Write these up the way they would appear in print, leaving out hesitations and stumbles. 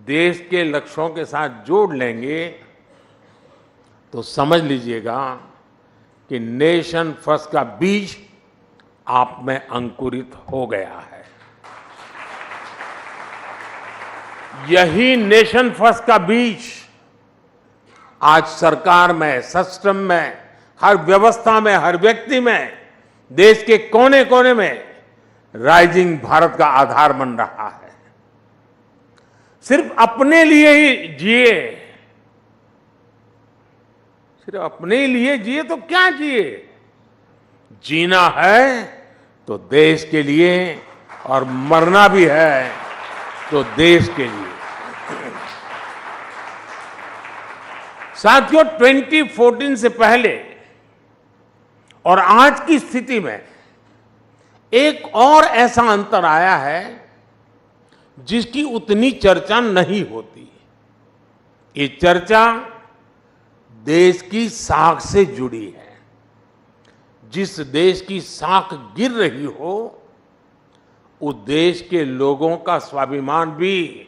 देश के लक्ष्यों के साथ जोड़ लेंगे तो समझ लीजिएगा कि नेशन फर्स्ट का बीज आप में अंकुरित हो गया है। यही नेशन फर्स्ट का बीज आज सरकार में, सिस्टम में, हर व्यवस्था में, हर व्यक्ति में, देश के कोने कोने में राइजिंग भारत का आधार बन रहा है। सिर्फ अपने लिए ही जिए, सिर्फ अपने लिए जिए तो क्या जिए? जीना है तो देश के लिए, और मरना भी है तो देश के लिए। साथियों, 2014 से पहले और आज की स्थिति में एक और ऐसा अंतर आया है जिसकी उतनी चर्चा नहीं होती। ये चर्चा देश की साख से जुड़ी है। जिस देश की साख गिर रही हो, उस देश के लोगों का स्वाभिमान भी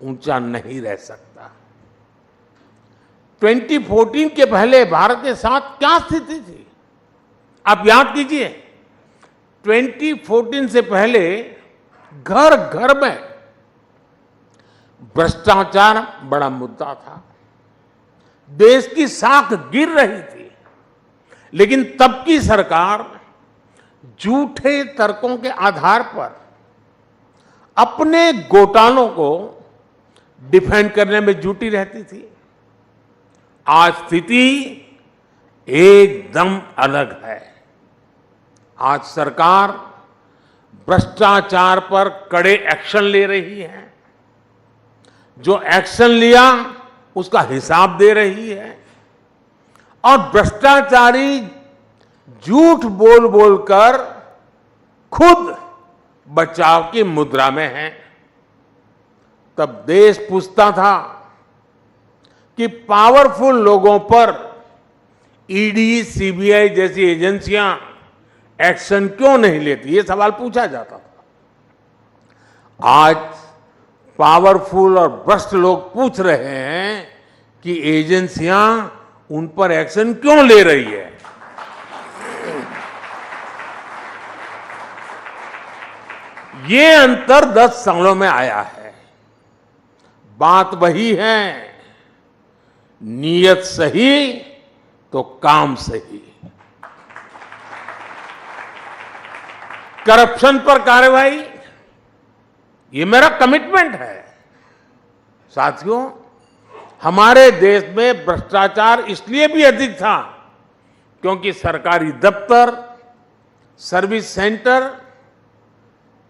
ऊंचा नहीं रह सकता। 2014 के पहले भारत के साथ क्या स्थिति थी? आप याद कीजिए, 2014 से पहले घर घर में भ्रष्टाचार बड़ा मुद्दा था। देश की साख गिर रही थी, लेकिन तब की सरकार झूठे तर्कों के आधार पर अपने घोटालों को डिफेंड करने में जुटी रहती थी। आज स्थिति एकदम अलग है। आज सरकार भ्रष्टाचार पर कड़े एक्शन ले रही है। जो एक्शन लिया उसका हिसाब दे रही है, और भ्रष्टाचारी झूठ बोल बोलकर खुद बचाव की मुद्रा में है। तब देश पूछता था कि पावरफुल लोगों पर ईडी, सीबीआई जैसी एजेंसियां एक्शन क्यों नहीं लेती, ये सवाल पूछा जाता था। आज पावरफुल और भ्रष्ट लोग पूछ रहे हैं कि एजेंसियां उन पर एक्शन क्यों ले रही है। ये अंतर 10 सालों में आया है। बात वही है, नीयत सही तो काम सही। करप्शन पर कार्रवाई, ये मेरा कमिटमेंट है। साथियों, हमारे देश में भ्रष्टाचार इसलिए भी अधिक था क्योंकि सरकारी दफ्तर, सर्विस सेंटर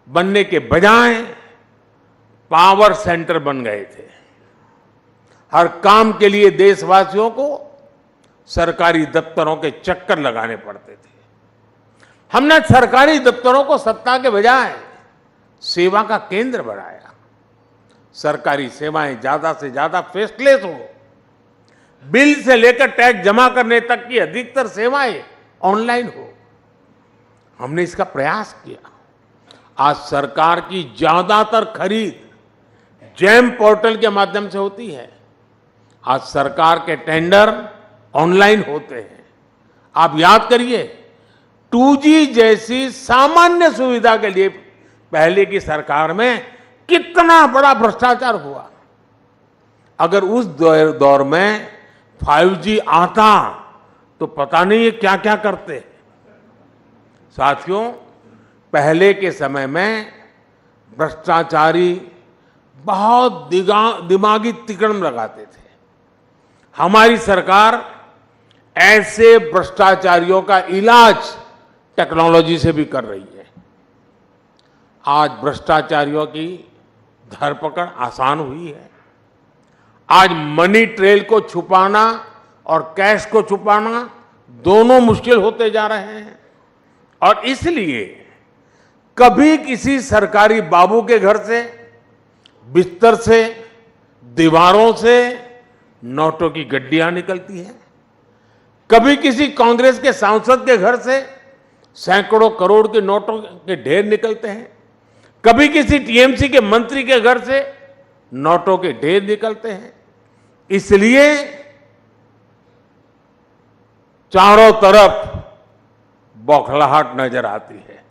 बनने के बजाय पावर सेंटर बन गए थे। हर काम के लिए देशवासियों को सरकारी दफ्तरों के चक्कर लगाने पड़ते थे। हमने सरकारी दफ्तरों को सत्ता के बजाय सेवा का केंद्र बनाया। सरकारी सेवाएं ज्यादा से ज्यादा फेसलेस हो, बिल से लेकर टैक्स जमा करने तक की अधिकतर सेवाएं ऑनलाइन हो। हमने इसका प्रयास किया। आज सरकार की ज्यादातर खरीद जेम पोर्टल के माध्यम से होती है। आज सरकार के टेंडर ऑनलाइन होते हैं। आप याद करिए, 2G जैसी सामान्य सुविधा के लिए पहले की सरकार में कितना बड़ा भ्रष्टाचार हुआ। अगर उस दौर में 5G आता तो पता नहीं ये क्या क्या करते। साथियों, पहले के समय में भ्रष्टाचारी बहुत दिमागी तिकड़म लगाते थे। हमारी सरकार ऐसे भ्रष्टाचारियों का इलाज टेक्नोलॉजी से भी कर रही है। आज भ्रष्टाचारियों की धरपकड़ आसान हुई है। आज मनी ट्रेल को छुपाना और कैश को छुपाना दोनों मुश्किल होते जा रहे हैं। और इसलिए कभी किसी सरकारी बाबू के घर से, बिस्तर से, दीवारों से नोटों की गड्डियां निकलती हैं। कभी किसी कांग्रेस के सांसद के घर से सैकड़ों करोड़ के नोटों के ढेर निकलते हैं। कभी किसी टीएमसी के मंत्री के घर से नोटों के ढेर निकलते हैं। इसलिए चारों तरफ बौखलाहट नजर आती है,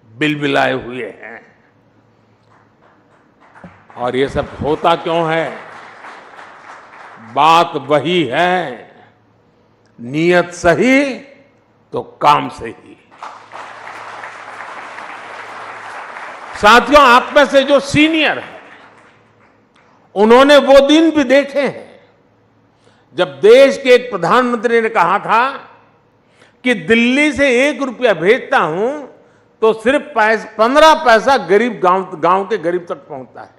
बिलबिलाए हुए हैं। और ये सब होता क्यों है? बात वही है, नीयत सही तो काम सही। साथियों, आप में से जो सीनियर हैं, उन्होंने वो दिन भी देखे हैं जब देश के एक प्रधानमंत्री ने कहा था कि दिल्ली से 1 रुपया भेजता हूं तो सिर्फ 15 पैसा गरीब गांव के गरीब तक पहुंचता है।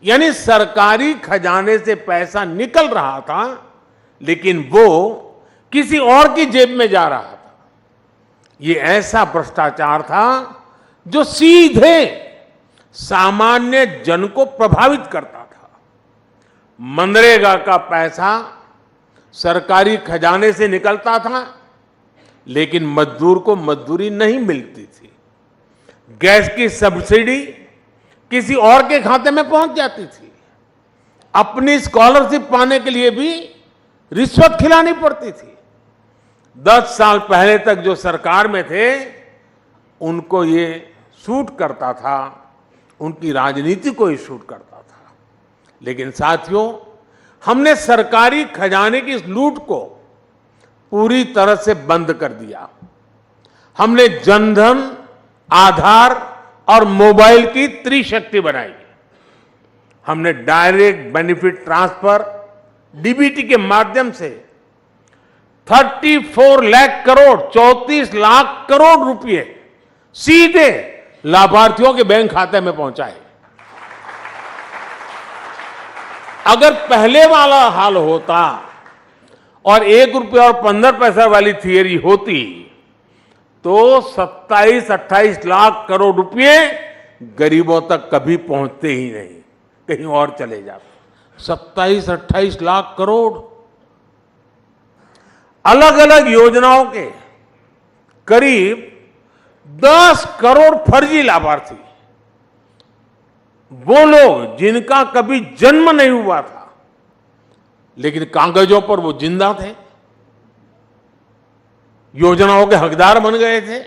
यानी सरकारी खजाने से पैसा निकल रहा था, लेकिन वो किसी और की जेब में जा रहा था। ये ऐसा भ्रष्टाचार था जो सीधे सामान्य जन को प्रभावित करता था। मनरेगा का पैसा सरकारी खजाने से निकलता था, लेकिन मजदूर को मजदूरी नहीं मिलती थी। गैस की सब्सिडी किसी और के खाते में पहुंच जाती थी। अपनी स्कॉलरशिप पाने के लिए भी रिश्वत खिलानी पड़ती थी। 10 साल पहले तक जो सरकार में थे, उनको ये सूट करता था, उनकी राजनीति को ये सूट करता था। लेकिन साथियों, हमने सरकारी खजाने की इस लूट को पूरी तरह से बंद कर दिया। हमने जनधन, आधार और मोबाइल की त्रिशक्ति बनाई। हमने डायरेक्ट बेनिफिट ट्रांसफर डीबीटी के माध्यम से 34 लाख करोड़ 34 लाख करोड़ रुपए सीधे लाभार्थियों के बैंक खाते में पहुंचाए। अगर पहले वाला हाल होता और 1 रुपया और 15 पैसा वाली थियरी होती तो 27-28 लाख करोड़ रुपए गरीबों तक कभी पहुंचते ही नहीं, कहीं और चले जाते। 27-28 लाख करोड़ अलग अलग योजनाओं के करीब 10 करोड़ फर्जी लाभार्थी, वो लोग जिनका कभी जन्म नहीं हुआ था लेकिन कागजों पर वो जिंदा थे, योजनाओं के हकदार बन गए थे।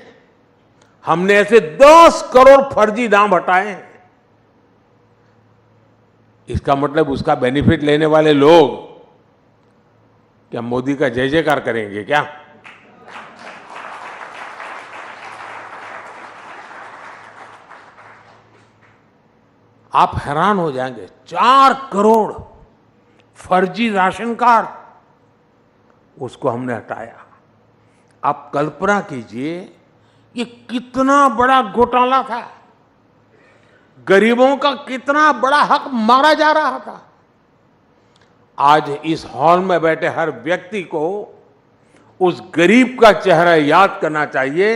हमने ऐसे 10 करोड़ फर्जी नाम हटाए हैं। इसका मतलब उसका बेनिफिट लेने वाले लोग क्या मोदी का जय जयकार करेंगे क्या? आप हैरान हो जाएंगे, 4 करोड़ फर्जी राशन कार्ड, उसको हमने हटाया। आप कल्पना कीजिए ये कितना बड़ा घोटाला था, गरीबों का कितना बड़ा हक मारा जा रहा था। आज इस हॉल में बैठे हर व्यक्ति को उस गरीब का चेहरा याद करना चाहिए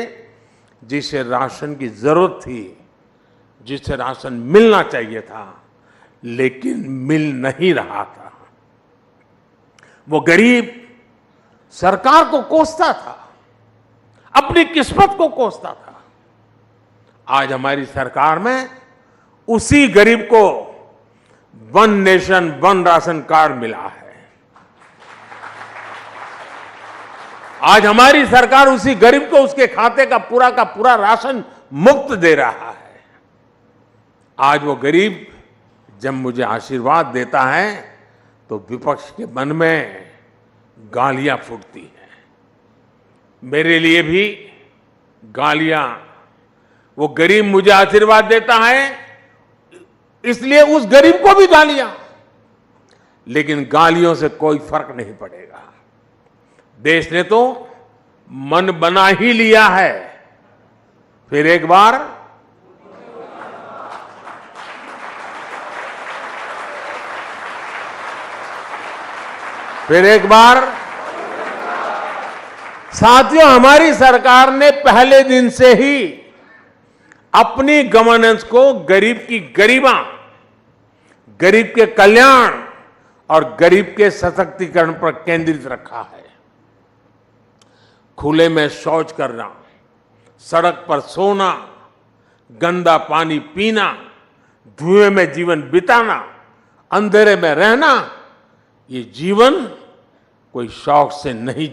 जिसे राशन की जरूरत थी, जिसे राशन मिलना चाहिए था, लेकिन मिल नहीं रहा था। वो गरीब सरकार को कोसता था, अपनी किस्मत को कोसता था। आज हमारी सरकार में उसी गरीब को 1 नेशन 1 राशन कार्ड मिला है। आज हमारी सरकार उसी गरीब को उसके खाते का पूरा राशन मुफ्त दे रहा है। आज वो गरीब जब मुझे आशीर्वाद देता है तो विपक्ष के मन में गालियां फूटती हैं। मेरे लिए भी गालियां, वो गरीब मुझे आशीर्वाद देता है इसलिए उस गरीब को भी गालियां, लेकिन गालियों से कोई फर्क नहीं पड़ेगा। देश ने तो मन बना ही लिया है। फिर एक बार साथियों, हमारी सरकार ने पहले दिन से ही अपनी गवर्नेंस को गरीब की गरिमा, गरीब के कल्याण और गरीब के सशक्तिकरण पर केंद्रित रखा है। खुले में शौच करना, सड़क पर सोना, गंदा पानी पीना, धुएं में जीवन बिताना अंधेरे में रहना, ये जीवन कोई शौक से नहीं